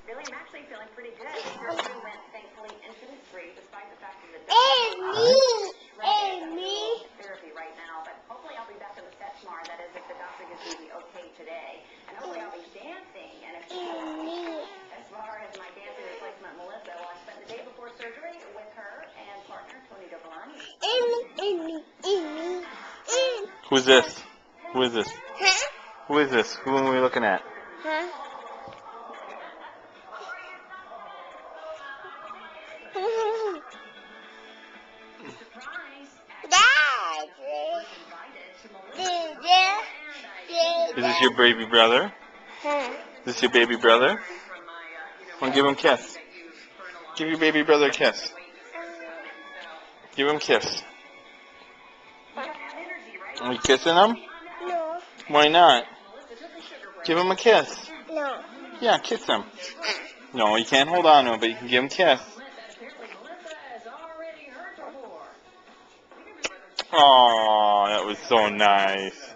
Really, I'm actually feeling pretty good. Surgery went thankfully incident-free, despite the fact that the therapy right now. But hopefully I'll be back in the set tomorrow. That is, if the doctor gives me the okay today. And hopefully I'll be dancing. And as far as my dancing replacement, Melissa, well, I spent the day before surgery with her and partner Tony Dovolani. Who's this? Who is this? Who is this? Who are we looking at? Is this your baby brother? Is this your baby brother? Come on, give him a kiss. Give your baby brother a kiss. Give him a kiss. Are you kissing him? No. Why not? Give him a kiss. No. Yeah, kiss him. No, you can't hold on to him, but you can give him a kiss. Oh, that was so nice.